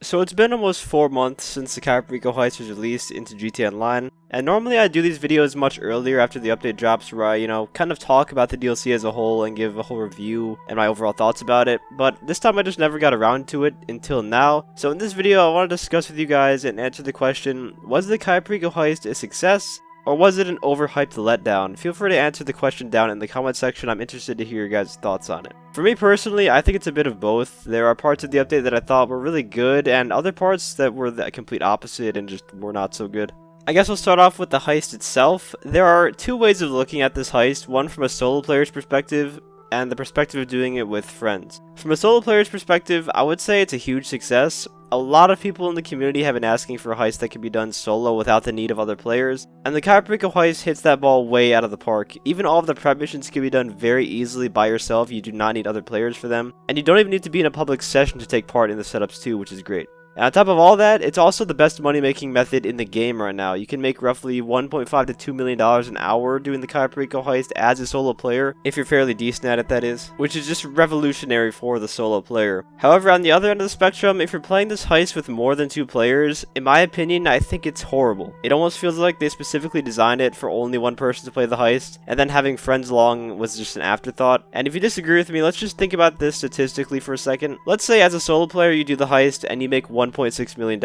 So it's been almost 4 months since the Cayo Perico Heist was released into GTA Online, and normally I do these videos much earlier after the update drops where I, kind of talk about the DLC as a whole and give a whole review and my overall thoughts about it, but this time I just never got around to it until now. So in this video I want to discuss with you guys and answer the question, was the Cayo Perico Heist a success? Or was it an overhyped letdown? Feel free to answer the question down in the comment section. I'm interested to hear your guys' thoughts on it. For me personally, I think it's a bit of both. There are parts of the update that I thought were really good, and other parts that were the complete opposite and just were not so good. I guess we'll start off with the heist itself. There are two ways of looking at this heist, one from a solo player's perspective, and the perspective of doing it with friends. From a solo player's perspective, I would say it's a huge success. A lot of people in the community have been asking for a heist that can be done solo without the need of other players, and the Cayo Perico Heist hits that ball way out of the park. Even all of the prep missions can be done very easily by yourself, you do not need other players for them, and you don't even need to be in a public session to take part in the setups too, which is great. And on top of all that, it's also the best money making method in the game right now. You can make roughly $1.5 to $2 million an hour doing the Cayo Perico Heist as a solo player, if you're fairly decent at it, that is, which is just revolutionary for the solo player. However, on the other end of the spectrum, if you're playing this heist with more than 2 players, in my opinion, I think it's horrible. It almost feels like they specifically designed it for only one person to play the heist, and then having friends along was just an afterthought. And if you disagree with me, let's just think about this statistically for a second. Let's say as a solo player you do the heist and you make $1.6 million,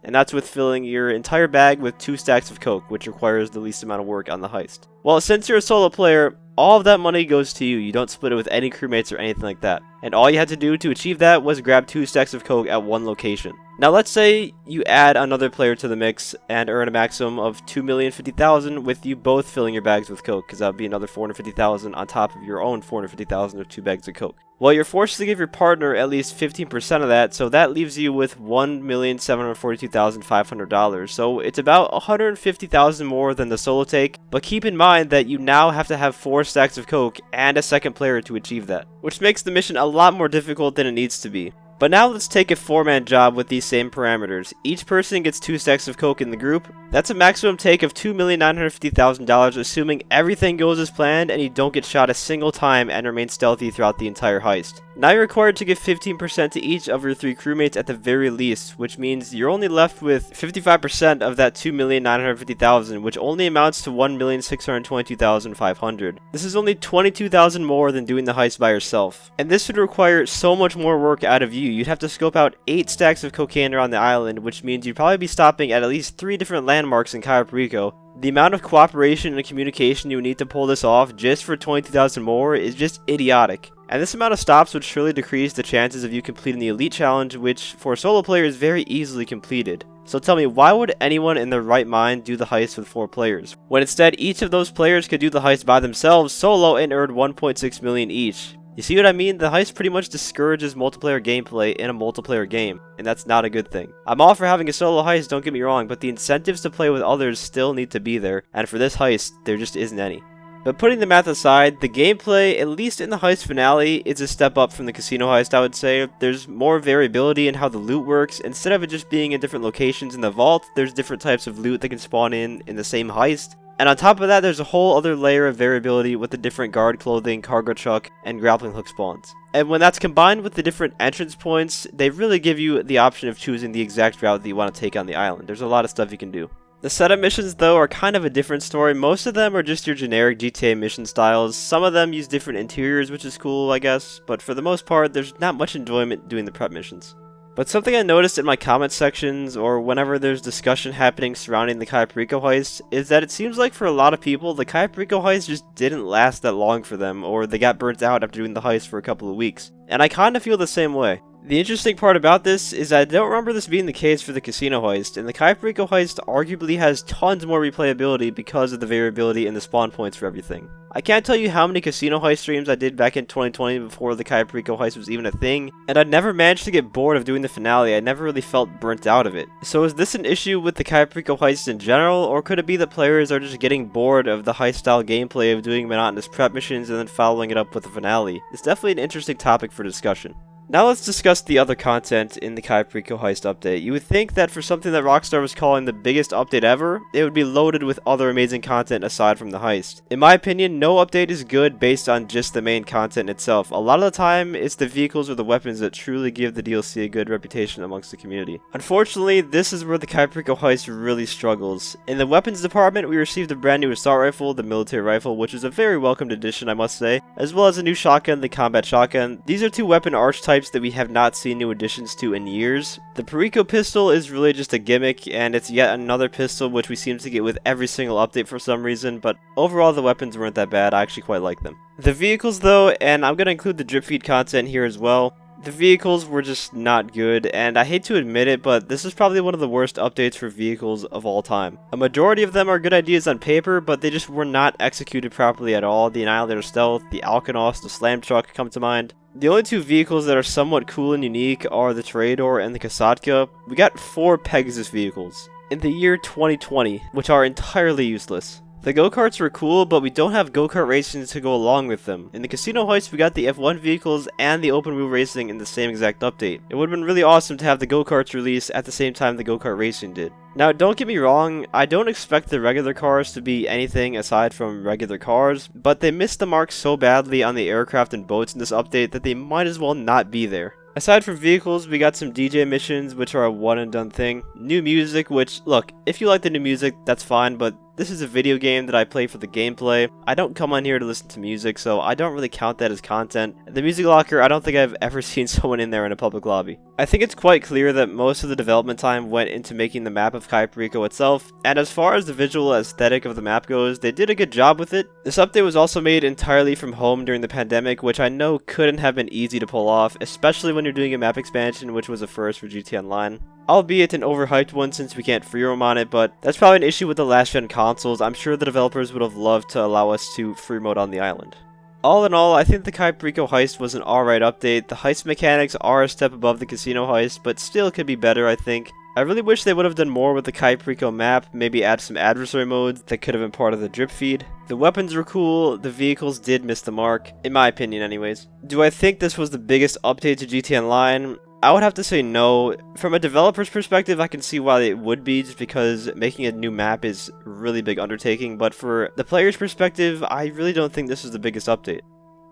and that's with filling your entire bag with 2 stacks of coke, which requires the least amount of work on the heist. Well, since you're a solo player, all of that money goes to you. You don't split it with any crewmates or anything like that. And all you had to do to achieve that was grab 2 stacks of coke at one location. Now let's say you add another player to the mix and earn a maximum of $2,050,000 with you both filling your bags with coke, because that would be another $450,000 on top of your own $450,000 of 2 bags of coke. Well, you're forced to give your partner at least 15% of that, so that leaves you with $1,742,500. So it's about $150,000 more than the solo take, but keep in mind that you now have to have 4 stacks of coke and a second player to achieve that, which makes the mission a lot more difficult than it needs to be. But now let's take a 4-man job with these same parameters. Each person gets 2 stacks of coke in the group. That's a maximum take of $2,950,000, assuming everything goes as planned and you don't get shot a single time and remain stealthy throughout the entire heist. Now you're required to give 15% to each of your 3 crewmates at the very least, which means you're only left with 55% of that $2,950,000, which only amounts to $1,622,500. This is only $22,000 more than doing the heist by yourself. And this would require so much more work out of you. You'd have to scope out 8 stacks of cocaine around the island, which means you'd probably be stopping at least 3 different landmarks in Cayo Perico. The amount of cooperation and communication you would need to pull this off just for $22,000 more is just idiotic. And this amount of stops would surely decrease the chances of you completing the Elite Challenge, which for a solo player is very easily completed. So tell me, why would anyone in their right mind do the heist with 4 players, when instead each of those players could do the heist by themselves solo and earn $1.6 million each? You see what I mean? The heist pretty much discourages multiplayer gameplay in a multiplayer game, and that's not a good thing. I'm all for having a solo heist, don't get me wrong, but the incentives to play with others still need to be there, and for this heist, there just isn't any. But putting the math aside, the gameplay, at least in the heist finale, is a step up from the casino heist, I would say. There's more variability in how the loot works. Instead of it just being in different locations in the vault, there's different types of loot that can spawn in the same heist. And on top of that, there's a whole other layer of variability with the different guard clothing, cargo truck, and grappling hook spawns. And when that's combined with the different entrance points, they really give you the option of choosing the exact route that you want to take on the island. There's a lot of stuff you can do. The setup missions, though, are kind of a different story. Most of them are just your generic GTA mission styles. Some of them use different interiors, which is cool, I guess. But for the most part, there's not much enjoyment doing the prep missions. But something I noticed in my comment sections, or whenever there's discussion happening surrounding the Cayo Perico Heist, is that it seems like for a lot of people, the Cayo Perico Heist just didn't last that long for them, or they got burnt out after doing the heist for a couple of weeks. And I kinda feel the same way. The interesting part about this is I don't remember this being the case for the casino heist, and the Cayo Perico Heist arguably has tons more replayability because of the variability in the spawn points for everything. I can't tell you how many casino heist streams I did back in 2020 before the Cayo Perico Heist was even a thing, and I never managed to get bored of doing the finale. I never really felt burnt out of it. So is this an issue with the Cayo Perico Heist in general, or could it be that players are just getting bored of the heist style gameplay of doing monotonous prep missions and then following it up with a finale? It's definitely an interesting topic for discussion. Now let's discuss the other content in the Cayo Perico Heist update. You would think that for something that Rockstar was calling the biggest update ever, it would be loaded with other amazing content aside from the heist. In my opinion, no update is good based on just the main content itself. A lot of the time, it's the vehicles or the weapons that truly give the DLC a good reputation amongst the community. Unfortunately, this is where the Cayo Perico Heist really struggles. In the weapons department, we received a brand new assault rifle, the military rifle, which is a very welcomed addition, I must say, as well as a new shotgun, the combat shotgun. These are two weapon archetypes that we have not seen new additions to in years. The Perico pistol is really just a gimmick, and it's yet another pistol which we seem to get with every single update for some reason, but overall the weapons weren't that bad. I actually quite like them. The vehicles though, and I'm going to include the drip feed content here as well, the vehicles were just not good, and I hate to admit it, but this is probably one of the worst updates for vehicles of all time. A majority of them are good ideas on paper, but they just were not executed properly at all. The Annihilator Stealth, the Alchemist, the Slam Truck come to mind. The only two vehicles that are somewhat cool and unique are the Toreador and the Kasatka. We got 4 Pegasus vehicles in the year 2020, which are entirely useless. The go-karts were cool, but we don't have go-kart racing to go along with them. In the casino heist, we got the F1 vehicles and the open wheel racing in the same exact update. It would have been really awesome to have the go-karts released at the same time the go-kart racing did. Now, don't get me wrong, I don't expect the regular cars to be anything aside from regular cars, but they missed the mark so badly on the aircraft and boats in this update that they might as well not be there. Aside from vehicles, we got some DJ missions, which are a one and done thing. New music, which, look, if you like the new music, that's fine, but this is a video game that I play for the gameplay. I don't come on here to listen to music, so I don't really count that as content. The music locker, I don't think I've ever seen someone in there in a public lobby. I think it's quite clear that most of the development time went into making the map of Cayo Perico itself, and as far as the visual aesthetic of the map goes, they did a good job with it. This update was also made entirely from home during the pandemic, which I know couldn't have been easy to pull off, especially when you're doing a map expansion, which was a first for GTA Online. Albeit an overhyped one since we can't free roam on it, but that's probably an issue with the last gen consoles. I'm sure the developers would have loved to allow us to free mode on the island. All in all, I think the Cayo Perico Heist was an alright update. The heist mechanics are a step above the casino heist, but still could be better, I think. I really wish they would have done more with the Cayo Perico map, maybe add some adversary modes that could have been part of the drip feed. The weapons were cool, the vehicles did miss the mark, in my opinion anyways. Do I think this was the biggest update to GTA Online? I would have to say no. From a developer's perspective, I can see why it would be, just because making a new map is a really big undertaking, but for the player's perspective, I really don't think this is the biggest update.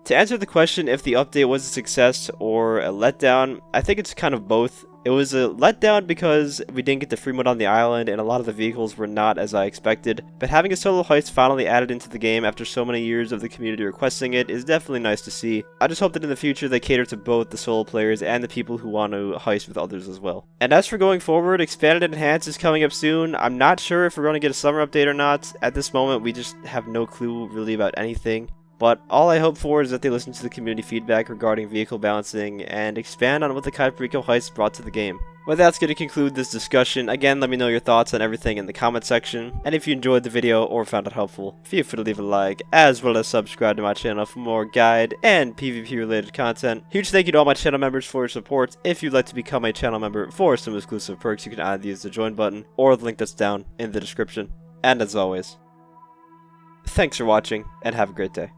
To answer the question if the update was a success or a letdown, I think it's kind of both. It was a letdown because we didn't get the free mode on the island and a lot of the vehicles were not as I expected, but having a solo heist finally added into the game after so many years of the community requesting it is definitely nice to see. I just hope that in the future they cater to both the solo players and the people who want to heist with others as well. And as for going forward, Expanded and Enhanced is coming up soon. I'm not sure if we're going to get a summer update or not. At this moment, we just have no clue really about anything. But all I hope for is that they listen to the community feedback regarding vehicle balancing and expand on what the Cayo Perico Heist brought to the game. Well, that's going to conclude this discussion. Again, let me know your thoughts on everything in the comment section. And if you enjoyed the video or found it helpful, feel free to leave a like, as well as subscribe to my channel for more guide and PvP related content. Huge thank you to all my channel members for your support. If you'd like to become a channel member for some exclusive perks, you can either use the join button or the link that's down in the description. And as always, thanks for watching and have a great day.